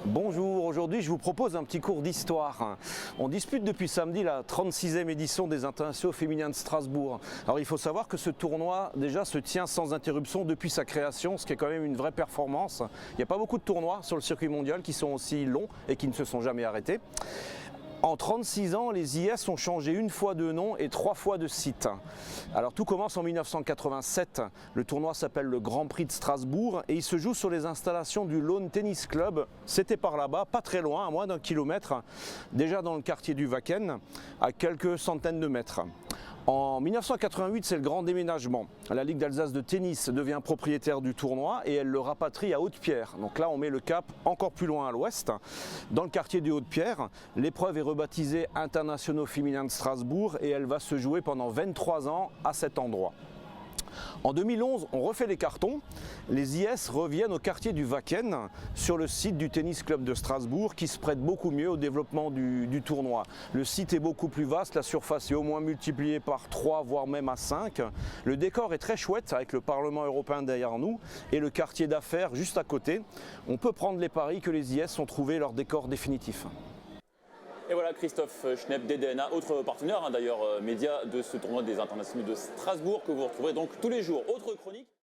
Bonjour, aujourd'hui je vous propose un petit cours d'histoire. On dispute depuis samedi la 36e édition des Internationaux féminins de Strasbourg. Alors il faut savoir que ce tournoi déjà se tient sans interruption depuis sa création, ce qui est quand même une vraie performance. Il n'y a pas beaucoup de tournois sur le circuit mondial qui sont aussi longs et qui ne se sont jamais arrêtés. En 36 ans, les IS ont changé une fois de nom et 3 fois de site. Alors tout commence en 1987. Le tournoi s'appelle le Grand Prix de Strasbourg et il se joue sur les installations du Lawn Tennis Club. C'était par là-bas, pas très loin, à moins d'1 kilomètre, déjà dans le quartier du Wacken, à quelques centaines de mètres. En 1988, c'est le grand déménagement. La Ligue d'Alsace de tennis devient propriétaire du tournoi et elle le rapatrie à Haute-Pierre. Donc là, on met le cap encore plus loin à l'ouest. Dans le quartier de Haute-Pierre, l'épreuve est rebaptisée Internationaux féminins de Strasbourg et elle va se jouer pendant 23 ans à cet endroit. En 2011, on refait les cartons. Les IS reviennent au quartier du Wacken, sur le site du Tennis Club de Strasbourg, qui se prête beaucoup mieux au développement du tournoi. Le site est beaucoup plus vaste, la surface est au moins multipliée par 3, voire même à 5. Le décor est très chouette, avec le Parlement européen derrière nous et le quartier d'affaires juste à côté. On peut prendre les paris que les IS ont trouvé leur décor définitif. Et voilà Christophe Schnepp d'EDNA, autre partenaire d'ailleurs média de ce tournoi des internationaux de Strasbourg que vous retrouverez donc tous les jours. Autre chronique.